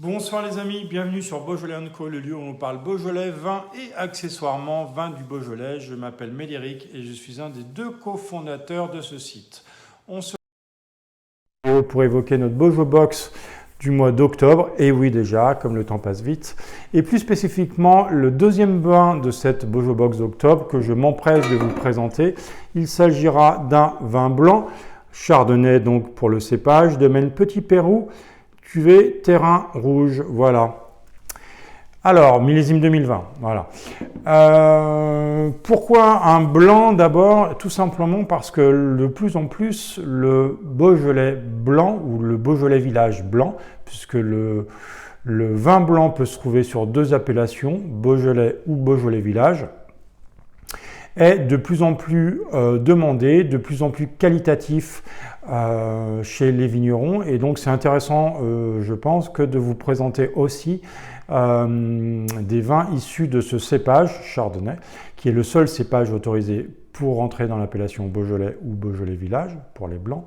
Bonsoir les amis, bienvenue sur Beaujolais & Co, le lieu où on parle Beaujolais, vin et accessoirement vin du Beaujolais. Je m'appelle Médéric et je suis un des deux cofondateurs de ce site. On se retrouve pour évoquer notre Beaujolais Box du mois d'octobre, et oui déjà, comme le temps passe vite, et plus spécifiquement le deuxième vin de cette Beaujolais Box d'octobre que je m'empresse de vous présenter. Il s'agira d'un vin blanc, chardonnay donc pour le cépage, domaine Petit Pérou, cuvée terrain rouge, voilà. Alors, millésime 2020, voilà. Pourquoi un blanc d'abord? Tout simplement parce que de plus en plus, le Beaujolais blanc ou le Beaujolais village blanc, puisque le vin blanc peut se trouver sur deux appellations, Beaujolais ou Beaujolais village, est de plus en plus demandé, de plus en plus qualitatif chez les vignerons. Et donc c'est intéressant, je pense, que de vous présenter aussi des vins issus de ce cépage chardonnay, qui est le seul cépage autorisé pour entrer dans l'appellation Beaujolais ou Beaujolais village, pour les blancs.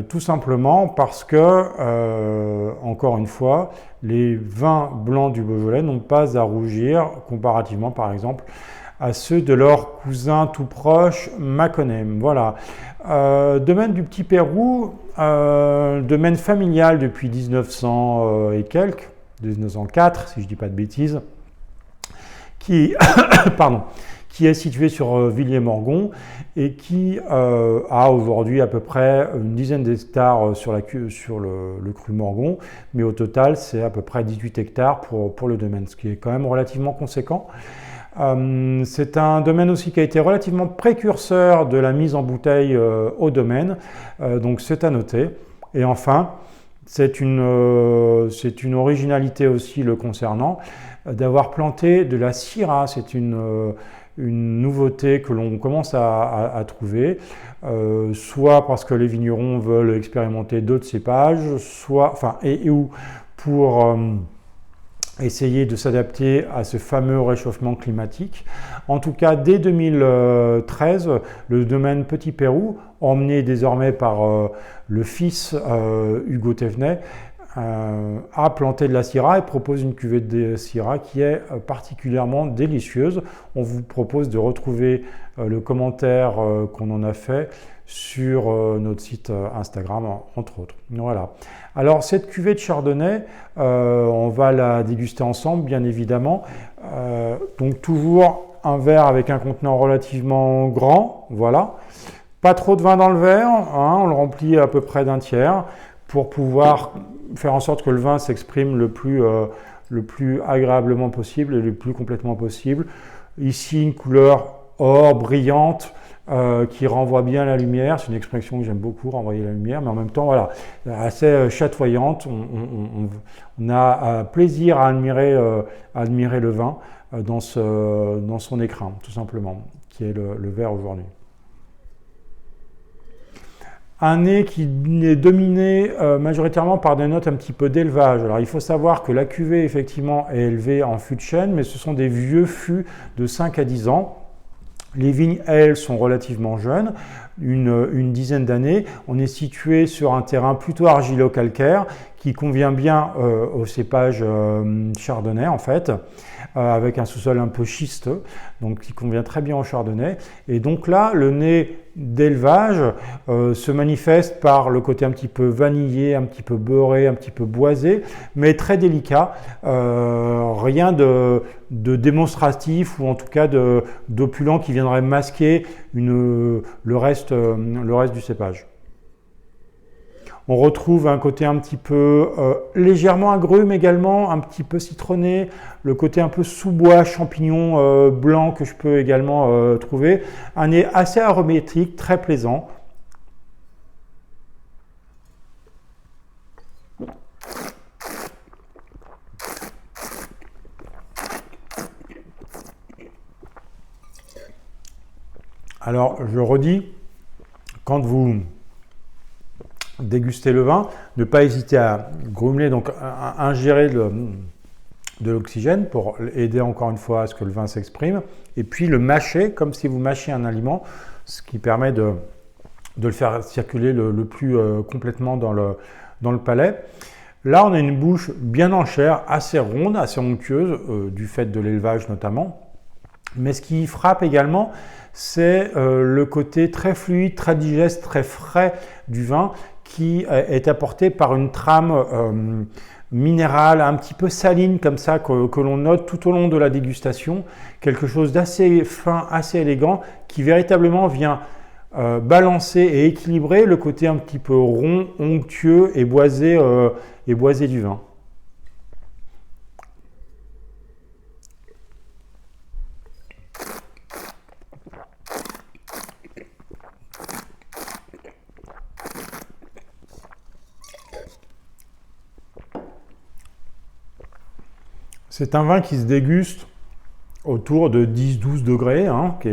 Tout simplement parce que, encore une fois, les vins blancs du Beaujolais n'ont pas à rougir comparativement, par exemple, à ceux de leur cousin tout proche, Mâconnais. Voilà. Domaine du Petit Pérou, domaine familial depuis 1900 et quelques, 1904 si je ne dis pas de bêtises, qui, qui est situé sur Villiers-Morgon et qui a aujourd'hui à peu près une dizaine d'hectares sur le cru Morgon, mais au total c'est à peu près 18 hectares pour le domaine, ce qui est quand même relativement conséquent. C'est un domaine aussi qui a été relativement précurseur de la mise en bouteille au domaine, donc c'est à noter. Et enfin, c'est une originalité aussi le concernant, d'avoir planté de la Syrah. C'est une nouveauté que l'on commence à trouver, soit parce que les vignerons veulent expérimenter d'autres cépages, soit, ou pour essayer de s'adapter à ce fameux réchauffement climatique. En tout cas, dès 2013, le domaine Petit Pérou, emmené désormais par le fils Hugo Thévenet, a planté de la Syrah et propose une cuvée de Syrah qui est particulièrement délicieuse. On vous propose de retrouver le commentaire qu'on en a fait sur notre site Instagram, entre autres. Voilà. Alors, cette cuvée de Chardonnay, on va la déguster ensemble, bien évidemment. Donc, toujours un verre avec un contenant relativement grand, voilà. Pas trop de vin dans le verre, hein, on le remplit à peu près d'un tiers pour pouvoir faire en sorte que le vin s'exprime le plus agréablement possible et le plus complètement possible. Ici, une couleur or, brillante, qui renvoie bien la lumière. C'est une expression que j'aime beaucoup, renvoyer la lumière, mais en même temps, voilà, assez chatoyante. On a plaisir à admirer le vin dans son écrin, tout simplement, qui est le verre aujourd'hui. Un nez qui est dominé majoritairement par des notes un petit peu d'élevage. Alors il faut savoir que la cuvée effectivement est élevée en fût de chêne, mais ce sont des vieux fûts de 5 à 10 ans. Les vignes, elles, sont relativement jeunes, une dizaine d'années. On est situé sur un terrain plutôt argilo-calcaire qui convient bien au cépage chardonnay en fait, avec un sous-sol un peu schisteux, donc qui convient très bien au chardonnay. Et donc là, le nez d'élevage se manifeste par le côté un petit peu vanillé, un petit peu beurré, un petit peu boisé, mais très délicat. Rien de démonstratif ou en tout cas d'opulent qui viendrait masquer le reste du cépage. On retrouve un côté un petit peu légèrement agrume également, un petit peu citronné, le côté un peu sous-bois, champignon blanc que je peux également trouver. Un nez assez aromatique, très plaisant. Alors, je redis, quand vous dégustez le vin, ne pas hésiter à grumeler, donc à ingérer de l'oxygène pour aider encore une fois à ce que le vin s'exprime, et puis le mâcher comme si vous mâchiez un aliment, ce qui permet de le faire circuler le plus complètement dans le palais. Là, on a une bouche bien en chair, assez ronde, assez onctueuse, du fait de l'élevage notamment. Mais ce qui frappe également, c'est le côté très fluide, très digeste, très frais du vin qui est apporté par une trame minérale, un petit peu saline comme ça, que l'on note tout au long de la dégustation. Quelque chose d'assez fin, assez élégant, qui véritablement vient balancer et équilibrer le côté un petit peu rond, onctueux et boisé du vin. C'est un vin qui se déguste autour de 10-12 degrés, hein, qui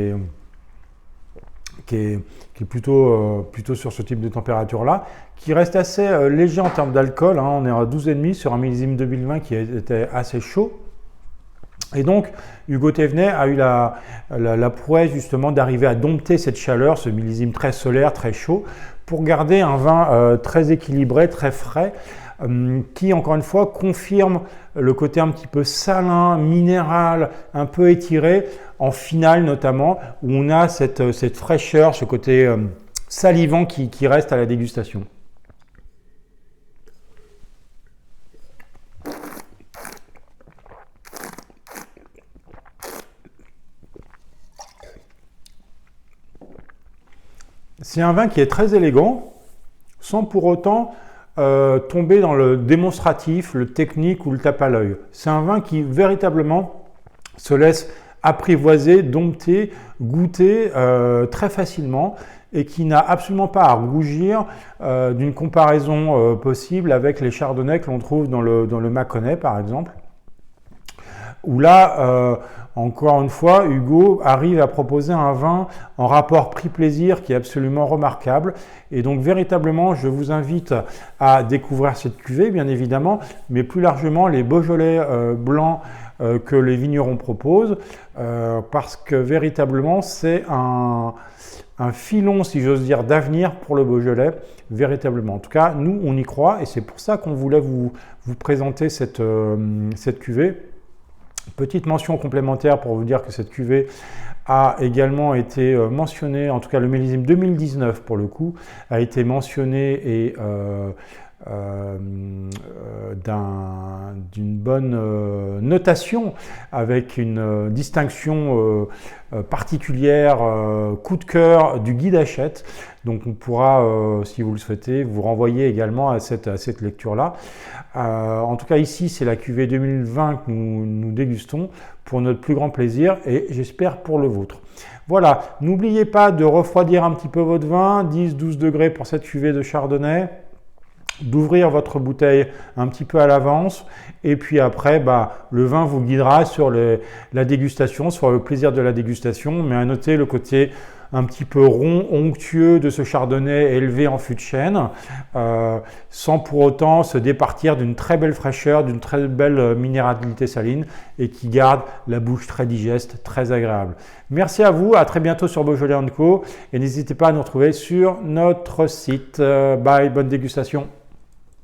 est plutôt sur ce type de température-là, qui reste assez léger en termes d'alcool. Hein, on est à 12,5 sur un millésime 2020 qui était assez chaud. Et donc, Hugo Thévenet a eu la prouesse justement d'arriver à dompter cette chaleur, ce millésime très solaire, très chaud, pour garder un vin très équilibré, très frais, qui, encore une fois, confirme le côté un petit peu salin, minéral, un peu étiré, en finale notamment, où on a cette fraîcheur, ce côté salivant qui reste à la dégustation. C'est un vin qui est très élégant, sans pour autant tomber dans le démonstratif, le technique ou le tape à l'œil. C'est un vin qui véritablement se laisse apprivoiser, dompter, goûter très facilement et qui n'a absolument pas à rougir d'une comparaison possible avec les chardonnays que l'on trouve dans le Mâconnais par exemple. Où là, encore une fois, Hugo arrive à proposer un vin en rapport prix-plaisir qui est absolument remarquable. Et donc, véritablement, je vous invite à découvrir cette cuvée, bien évidemment, mais plus largement les Beaujolais blancs que les vignerons proposent, parce que véritablement, c'est un filon, si j'ose dire, d'avenir pour le Beaujolais, véritablement. En tout cas, nous, on y croit, et c'est pour ça qu'on voulait vous présenter cette cuvée. Petite mention complémentaire pour vous dire que cette cuvée a également été mentionnée, en tout cas le millésime 2019 pour le coup, a été mentionné et d'une bonne notation avec une distinction particulière, coup de cœur du guide Hachette. Donc on pourra, si vous le souhaitez, vous renvoyer également à cette lecture-là. En tout cas ici, c'est la cuvée 2020 que nous dégustons pour notre plus grand plaisir et j'espère pour le vôtre. Voilà, n'oubliez pas de refroidir un petit peu votre vin, 10-12 degrés pour cette cuvée de Chardonnay, d'ouvrir votre bouteille un petit peu à l'avance et puis après le vin vous guidera sur la dégustation, sur le plaisir de la dégustation, mais à noter le côté un petit peu rond, onctueux de ce chardonnay élevé en fût de chêne, sans pour autant se départir d'une très belle fraîcheur, d'une très belle minéralité saline et qui garde la bouche très digeste, très agréable. Merci à vous, à très bientôt sur Beaujolais & Co et n'hésitez pas à nous retrouver sur notre site. Bye, bonne dégustation.